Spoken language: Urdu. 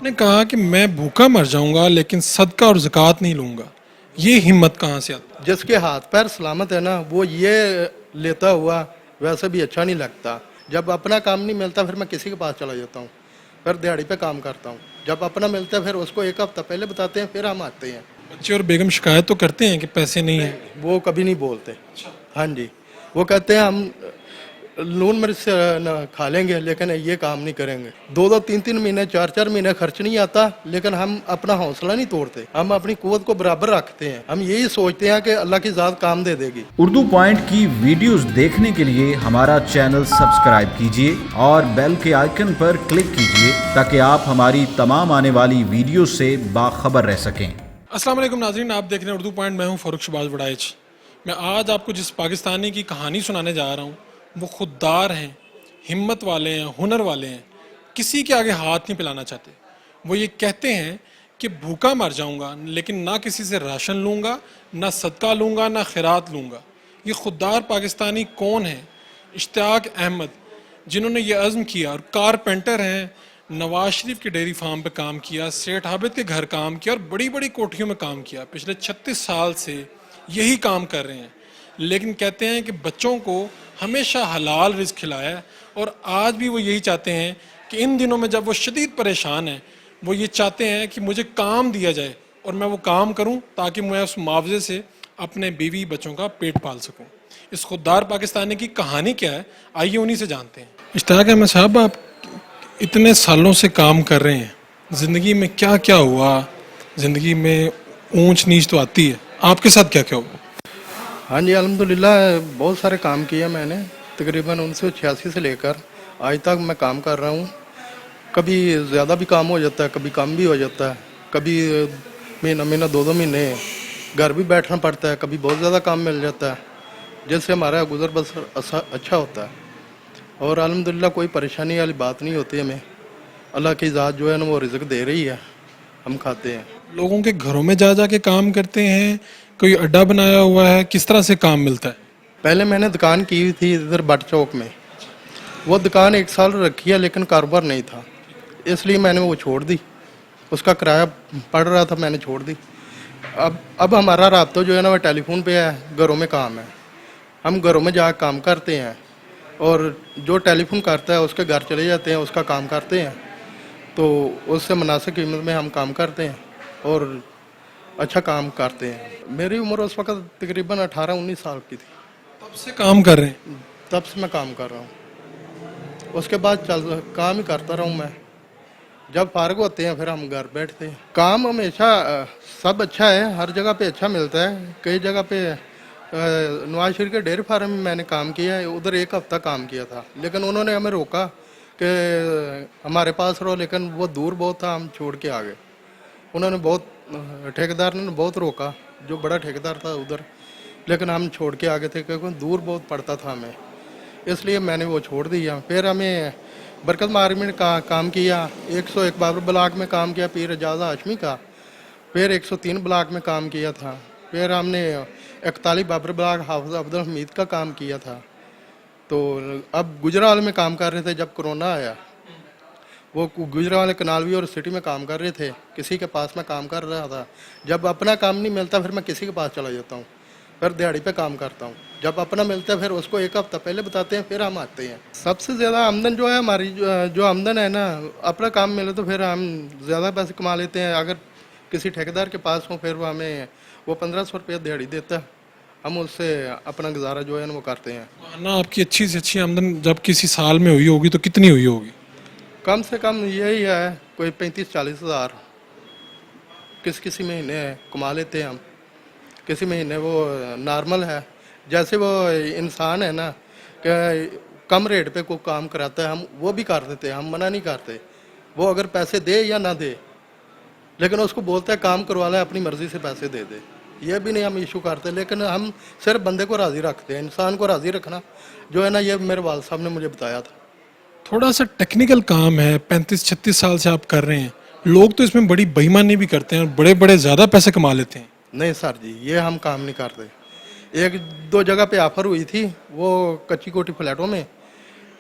نے کہا کہ میں بھوکا مر جاؤں گا لیکن صدقہ اور زکوٰۃ نہیں لوں گا، یہ ہمت کہاں سے آتی؟ جس کے ہاتھ پیر سلامت ہے نا وہ یہ لیتا ہوا ویسے بھی اچھا نہیں لگتا. جب اپنا کام نہیں ملتا پھر میں کسی کے پاس چلا جاتا ہوں، پھر دیہڑی پہ کام کرتا ہوں. جب اپنا ملتا ہے پھر اس کو ایک ہفتہ پہلے بتاتے ہیں، پھر ہم آتے ہیں. بچے اور بیگم شکایت تو کرتے ہیں کہ پیسے نہیں ہیں؟ وہ کبھی نہیں بولتے. ہاں جی، وہ کہتے ہیں ہم لون مرچ سے کھا لیں گے لیکن یہ کام نہیں کریں گے. 2-3 مہینے 4 مہینے خرچ نہیں آتا لیکن ہم اپنا حوصلہ نہیں توڑتے، ہم اپنی قوت کو برابر رکھتے ہیں. ہم یہی سوچتے ہیں کہ اللہ کی ذات کام دے گی. اردو پوائنٹ کی ویڈیوز دیکھنے کے لیے ہمارا چینل سبسکرائب کیجیے اور بیل کے آئیکن پر کلک کیجیے تاکہ آپ ہماری تمام آنے والی ویڈیوز سے باخبر رہ سکیں. السلام علیکم ناظرین، آپ دیکھ رہے ہیں اردو پوائنٹ. میں ہوں فاروق شہباز وڑائچ. میں آج آپ کو جس پاکستانی کی کہانی سنانے جا رہا ہوں وہ خوددار ہیں، ہمت والے ہیں، ہنر والے ہیں، کسی کے آگے ہاتھ نہیں پھیلانا چاہتے. وہ یہ کہتے ہیں کہ بھوکا مر جاؤں گا لیکن نہ کسی سے راشن لوں گا، نہ صدقہ لوں گا، نہ خیرات لوں گا. یہ خوددار پاکستانی کون ہیں؟ اشتیاق احمد، جنہوں نے یہ عزم کیا اور کارپینٹر ہیں. نواز شریف کے ڈیری فارم پہ کام کیا، سیٹھ عابد کے گھر کام کیا اور بڑی بڑی کوٹھیوں میں کام کیا. پچھلے 36 سال سے یہی کام کر رہے ہیں، لیکن کہتے ہیں کہ بچوں کو ہمیشہ حلال رزق کھلایا ہے. اور آج بھی وہ یہی چاہتے ہیں کہ ان دنوں میں جب وہ شدید پریشان ہیں وہ یہ چاہتے ہیں کہ مجھے کام دیا جائے اور میں وہ کام کروں تاکہ میں اس معاوضے سے اپنے بیوی بچوں کا پیٹ پال سکوں. اس خوددار پاکستانی کی کہانی کیا ہے، آئیے انہی سے جانتے ہیں. اشتیاق احمد صاحب، آپ اتنے سالوں سے کام کر رہے ہیں، زندگی میں کیا کیا ہوا؟ زندگی میں اونچ نیچ تو آتی ہے، آپ کے ساتھ کیا کیا ہوا؟ ہاں جی، الحمدللہ بہت سارے کام کیے میں نے. تقریباً 1986 سے لے کر آج تک میں کام کر رہا ہوں. کبھی زیادہ بھی کام ہو جاتا ہے، کبھی کم بھی ہو جاتا ہے، کبھی مہینہ 2 مہینے گھر بھی بیٹھنا پڑتا ہے، کبھی بہت زیادہ کام مل جاتا ہے جس سے ہمارا گزر بسر اچھا ہوتا ہے. اور الحمدللہ کوئی پریشانی والی بات نہیں ہوتی ہمیں. اللہ کی ذات جو ہے نا وہ رزق دے رہی ہے، ہم کھاتے ہیں. لوگوں کے گھروں میں جا کے کام کرتے ہیں؟ کوئی اڈا بنایا ہوا ہے؟ کس طرح سے کام ملتا ہے؟ پہلے میں نے دکان کی ہوئی تھی ادھر بٹ چوک میں. وہ دکان 1 سال رکھی ہے لیکن کاروبار نہیں تھا، اس لیے میں نے وہ چھوڑ دی. اس کا کرایہ پڑ رہا تھا، میں نے چھوڑ دی. اب ہمارا رابطہ جو ہے نا وہ ٹیلی فون پہ ہے، گھروں میں کام ہے. ہم گھروں میں جا کے کام کرتے ہیں اور جو ٹیلی فون کرتا ہے اس کے گھر چلے جاتے ہیں، اس کا کام کرتے ہیں. تو اس سے مناسب قیمت میں ہم کام کرتے ہیں اور اچھا کام کرتے ہیں. میری عمر اس وقت تقریباً 18-19 سال کی تھی. تب سے کام کر رہے ہیں؟ تب سے میں کام کر رہا ہوں. اس کے بعد کام ہی کرتا رہا ہوں میں. جب فارغ ہوتے ہیں پھر ہم گھر بیٹھتے ہیں. کام ہمیشہ سب اچھا ہے، ہر جگہ پہ اچھا ملتا ہے. کئی جگہ پہ نواز شریف کے ڈیری فارم میں میں نے کام کیا ہے، ادھر 1 ہفتہ کام کیا تھا لیکن انہوں نے ہمیں روکا کہ ہمارے پاس رہو، لیکن وہ دور بہت تھا، ہم چھوڑ کے آ گئے. انہوں نے ٹھیکیدار نے بہت روکا، جو بڑا ٹھیکیدار تھا ادھر، لیکن ہم چھوڑ کے آگے تھے کیونکہ دور بہت پڑتا تھا ہمیں، اس لیے میں نے وہ چھوڑ دیا. پھر ہمیں برکت ماری میں کام کیا، 101 بابر بلاک میں کام کیا پیر اعجاز ہاشمی کا. پھر 103 بلاک میں کام کیا تھا. پھر ہم نے 41 بابر بلاک حافظ عبدالحمید کا کام کیا تھا. تو اب گجرال میں کام کر رہے تھے جب کرونا آیا. وہ گجرال کنالوی اور سٹی میں کام کر رہے تھے، کسی کے پاس میں کام کر رہا تھا. جب اپنا کام نہیں ملتا پھر میں کسی کے پاس چلا جاتا ہوں، پھر دیہڑی پہ کام کرتا ہوں. جب اپنا ملتا ہے پھر اس کو 1 ہفتہ پہلے بتاتے ہیں، پھر ہم آتے ہیں. سب سے زیادہ آمدن جو ہے ہماری، جو آمدن ہے نا، اپنا کام ملے تو پھر ہم زیادہ پیسے کما لیتے ہیں. اگر کسی ٹھیکیدار کے پاس ہوں پھر وہ ہمیں 1500 روپیہ دیہڑی دیتا ہے، ہم اس سے اپنا گزارا جو ہے نا وہ کرتے ہیں. نا آپ کی اچھی سے اچھی آمدن جب کسی سال میں ہوئی ہوگی تو کتنی ہوئی ہوگی؟ کم سے کم یہی ہے کوئی 35-40 ہزار کسی مہینے کما لیتے ہیں ہم. کسی مہینے وہ نارمل ہے. جیسے وہ انسان ہے نا کہ کم ریٹ پہ کوئی کام کراتا ہے ہم وہ بھی کر دیتے ہیں، ہم منع نہیں کرتے. وہ اگر پیسے دے یا نہ دے لیکن اس کو بولتا ہے کام کروا لے، اپنی مرضی سے پیسے دے دے، یہ بھی نہیں ہم ایشو کرتے. لیکن ہم صرف بندے کو راضی رکھتے ہیں، انسان کو راضی رکھنا جو ہے نا یہ میرے والد صاحب نے مجھے بتایا تھا. تھوڑا سا ٹیکنیکل کام ہے، 35-36 سال سے آپ کر رہے ہیں. لوگ تو اس میں بڑی بےایمانی بھی کرتے ہیں اور بڑے زیادہ پیسے کما لیتے ہیں. نہیں سر جی، یہ ہم کام نہیں کرتے. 1-2 جگہ پہ آفر ہوئی تھی، وہ کچی کوٹی فلیٹوں میں